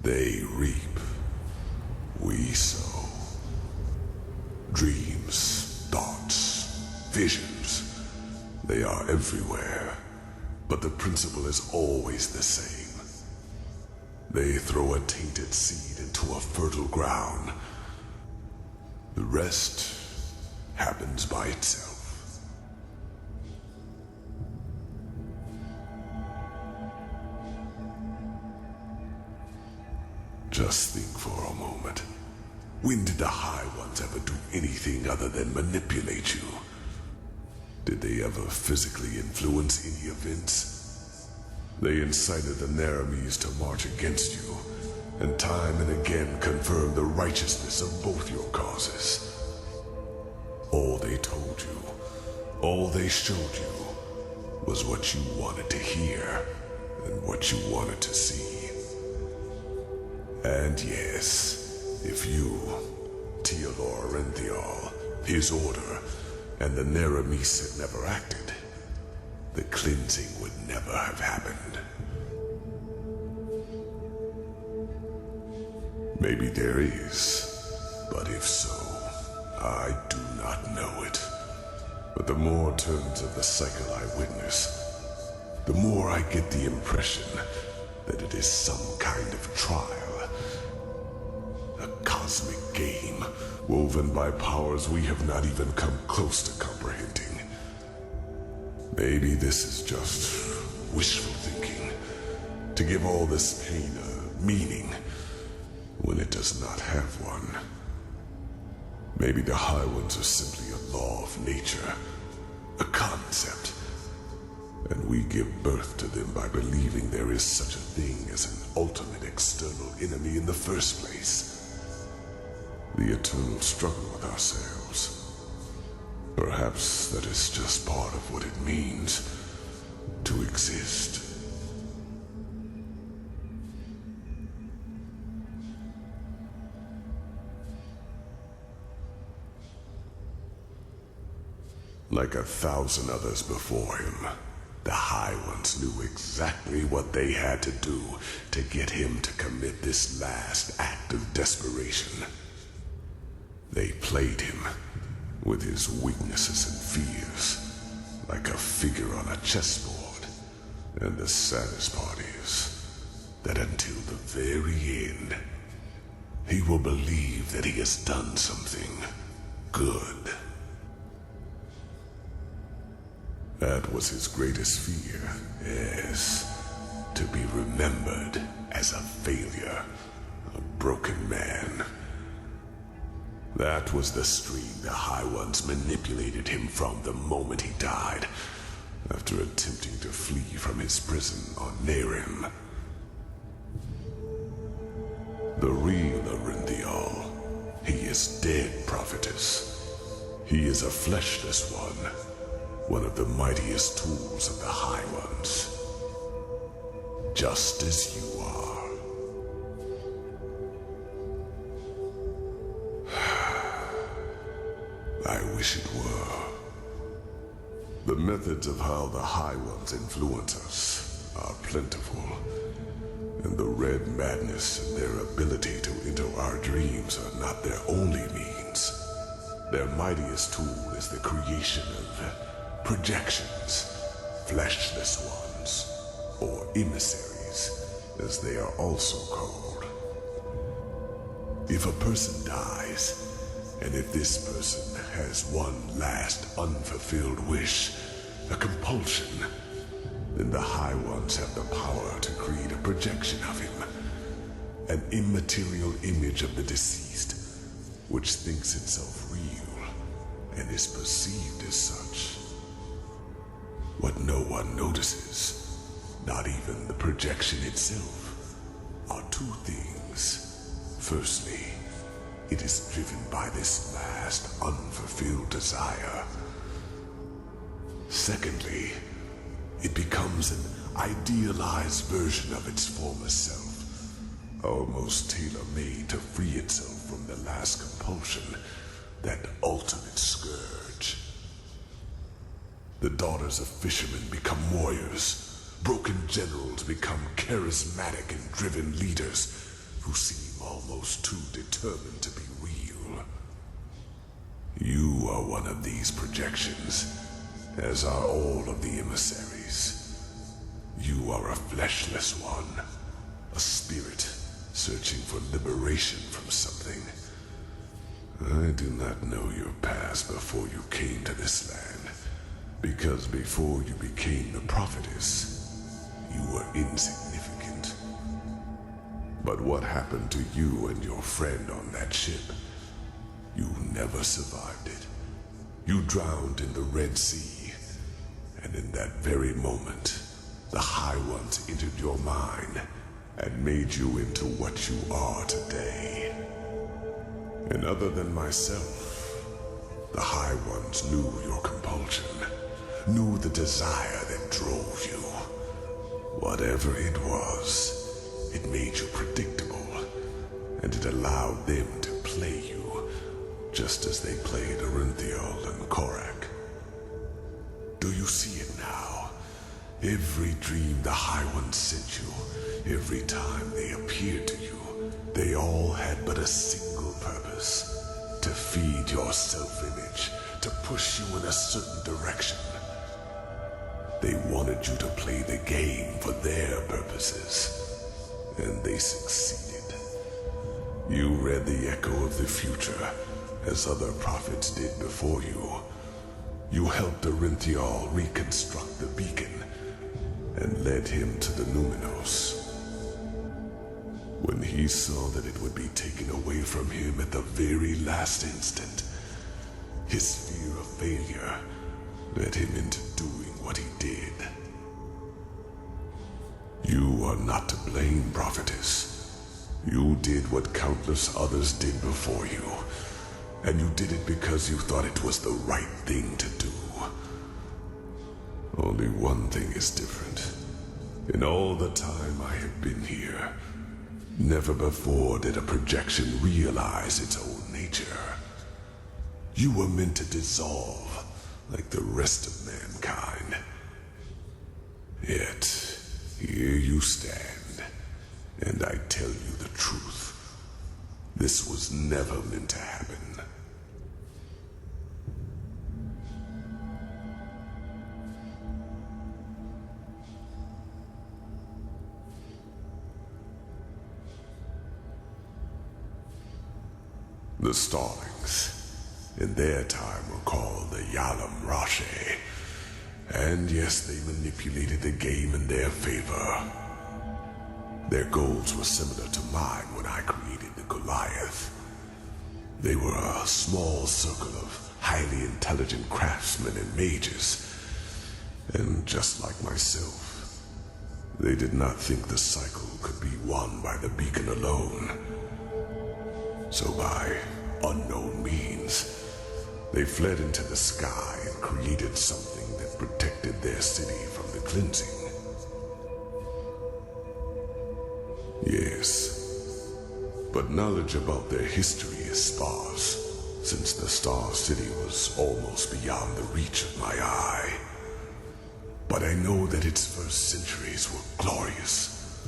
They reap, we sow. Dreams, thoughts, visions, they are everywhere, but the principle is always the same. They throw a tainted seed into a fertile ground. The rest happens by itself. Just think for a moment. When did the High Ones ever do anything other than manipulate you? Did they ever physically influence any events? They incited the Naramis to march against you, and time and again confirmed the righteousness of both your causes. All they told you, all they showed you, was what you wanted to hear and what you wanted to see. And yes, if you, Teolor Rentheol, his order, and the Naramis had never acted, the cleansing would never have happened. Maybe there is, but if so, I do not know it. But the more turns of the cycle I witness, the more I get the impression that it is some kind of trial. A cosmic game, woven by powers we have not even come close to comprehending. Maybe this is just wishful thinking, to give all this pain a meaning, when it does not have one. Maybe the High Ones are simply a law of nature, a concept, and we give birth to them by believing there is such a thing as an ultimate external enemy in the first place. The eternal struggle with ourselves. Perhaps that is just part of what it means to exist. Like 1,000 others before him, the High Ones knew exactly what they had to do to get him to commit this last act of desperation. They played him with his weaknesses and fears, like a figure on a chessboard. And the saddest part is that until the very end, he will believe that he has done something good. That was his greatest fear, yes, to be remembered as a failure, a broken man. That was the stream the High Ones manipulated him from the moment he died, after attempting to flee from his prison on Nerim. The real Arinthial, he is dead, prophetess. He is a fleshless one of the mightiest tools of the High Ones. Just as you are. I wish it were. The methods of how the High Ones influence us are plentiful, and the red madness and their ability to enter our dreams are not their only means. Their mightiest tool is the creation of projections, fleshless ones, or emissaries, as they are also called. If a person dies, and if this person has one last unfulfilled wish, a compulsion, then the High Ones have the power to create a projection of him, an immaterial image of the deceased, which thinks itself real and is perceived as such. What no one notices, not even the projection itself, are two things. Firstly, it is driven by this last unfulfilled desire. Secondly, it becomes an idealized version of its former self, almost tailor-made to free itself from the last compulsion, that ultimate scourge. The daughters of fishermen become warriors. Broken generals become charismatic and driven leaders, who seem almost too determined to be real. You are one of these projections, as are all of the emissaries. You are a fleshless one, a spirit searching for liberation from something. I do not know your past before you came to this land, because before you became the prophetess, you were insignificant. But what happened to you and your friend on that ship? You never survived it. You drowned in the Red Sea, and in that very moment, the High Ones entered your mind and made you into what you are today. And other than myself, the High Ones knew your compulsion, knew the desire that drove you. Whatever it was, it made you predictable, and it allowed them to play you, just as they played Orinthiol and Korak. Do you see it now? Every dream the High Ones sent you, every time they appeared to you, they all had but a single purpose: to feed your self-image, to push you in a certain direction. They wanted you to play the game for their purposes, and they succeeded. You read the echo of the future, as other prophets did before you. You helped Orinthiol reconstruct the beacon, and led him to the Numinos. When he saw that it would be taken away from him at the very last instant, his fear of failure led him into doing what he did. You are not to blame, prophetess. You did what countless others did before you, and you did it because you thought it was the right thing to do. Only one thing is different. In all the time I have been here, never before did a projection realize its own nature. You were meant to dissolve like the rest of mankind. Yet, here you stand, and I tell you the truth. This was never meant to happen. The Starlings, in their time, were called the Yalam Rashe, and yes, they manipulated the game in their favor. Their goals were similar to mine when I created the Goliath. They were a small circle of highly intelligent craftsmen and mages, and just like myself, they did not think the cycle could be won by the beacon alone. So by unknown means, they fled into the sky and created something that protected their city from the cleansing. Yes, but knowledge about their history is sparse, since the Star City was almost beyond the reach of my eye. But I know that its first centuries were glorious.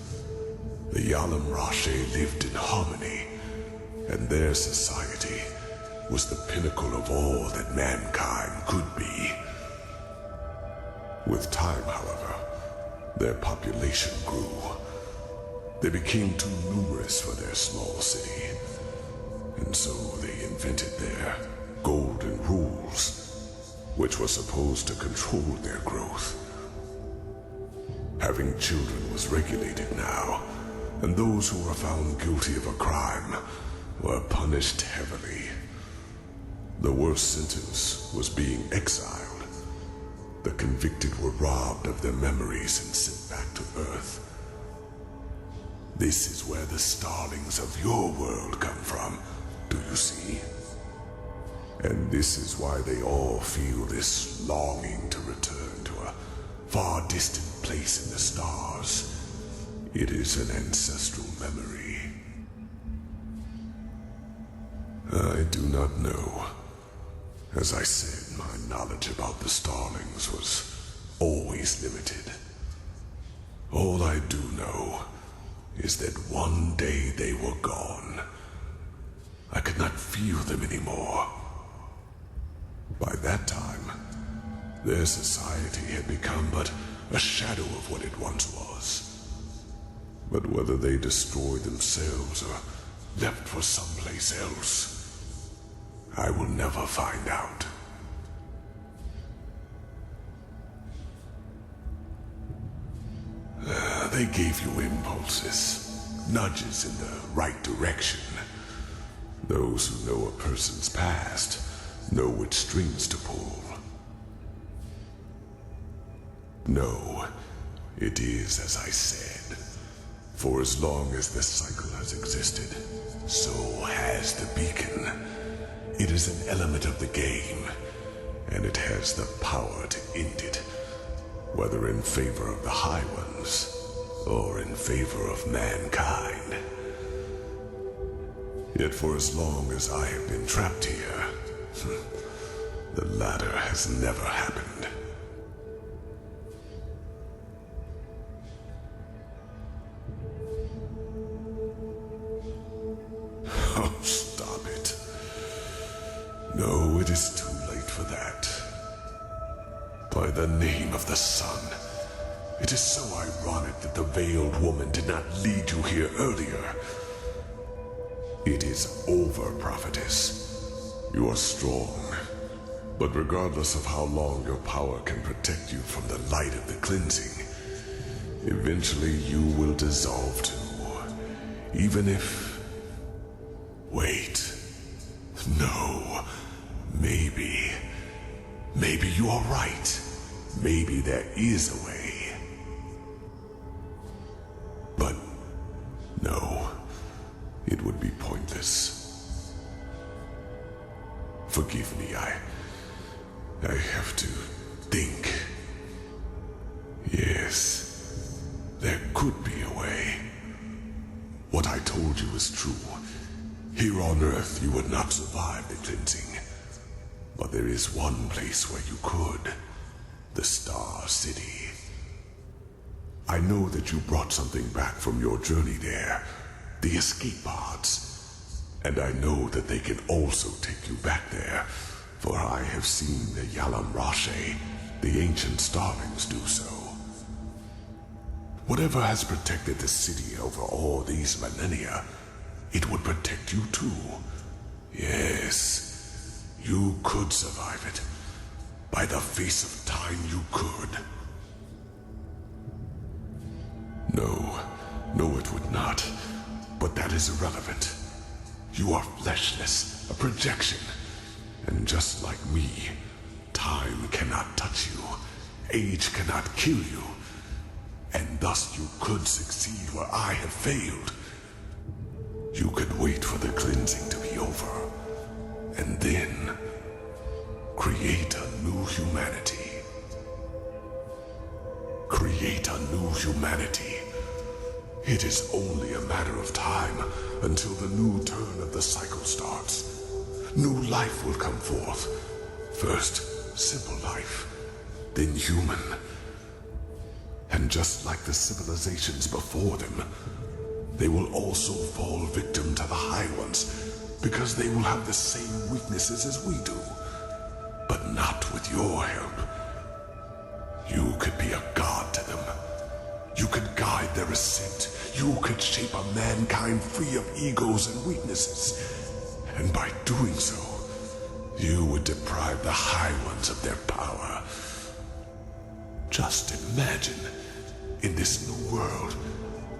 The Yalam Rashe lived in harmony, and their society was the pinnacle of all that mankind could be. With time, however, their population grew. They became too numerous for their small city, and so they invented their golden rules, which were supposed to control their growth. Having children was regulated now, and those who were found guilty of a crime were punished heavily. The worst sentence was being exiled. The convicted were robbed of their memories and sent back to Earth. This is where the starlings of your world come from, do you see? And this is why they all feel this longing to return to a far distant place in the stars. It is an ancestral memory. I do not know. As I said, my knowledge about the starlings was always limited. All I do know is that one day they were gone. I could not feel them anymore. By that time, their society had become but a shadow of what it once was. But whether they destroyed themselves or left for someplace else, I will never find out. They gave you impulses, nudges in the right direction. Those who know a person's past know which strings to pull. No, it is as I said. For as long as this cycle has existed, so has the beacon. It is an element of the game, and it has the power to end it, whether in favor of the High Ones or in favor of mankind. Yet for as long as I have been trapped here, the latter has never happened. Oh, stop it. No, it is too late for that. By the name of the sun, it is so ironic that the veiled woman did not lead you here earlier. It is over, prophetess. You are strong, but regardless of how long your power can protect you from the light of the cleansing, eventually you will dissolve too. Even if... Wait. No. Maybe you are right. Maybe there is a way. But no, it would be pointless. Forgive me, I have to think. Yes, there could be a way. What I told you is true. Here on Earth, you would not survive the cleansing. But there is one place where you could. The Star City. I know that you brought something back from your journey there. The escape pods. And I know that they can also take you back there. For I have seen the Yalam Rashe, the ancient starlings, do so. Whatever has protected the city over all these millennia, it would protect you too. Yes, you could survive it. By the face of time, you could. No, it would not. But that is irrelevant. You are fleshless, a projection. And just like me, time cannot touch you. Age cannot kill you. And thus you could succeed where I have failed. You could wait for the cleansing to be over, and then create a new humanity. Create a new humanity. It is only a matter of time until the new turn of the cycle starts. New life will come forth. First, simple life, then human. And just like the civilizations before them, they will also fall victim to the High Ones, because they will have the same weaknesses as we do. But not with your help. You could be a god to them. You could guide their ascent. You could shape a mankind free of egos and weaknesses. And by doing so, you would deprive the High Ones of their power. Just imagine, in this new world,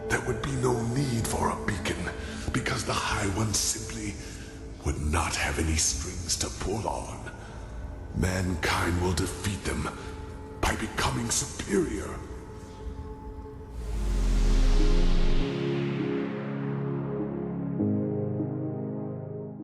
there would be no need for a beacon, because the High Ones simply would not have any strings to pull on. Mankind will defeat them by becoming superior.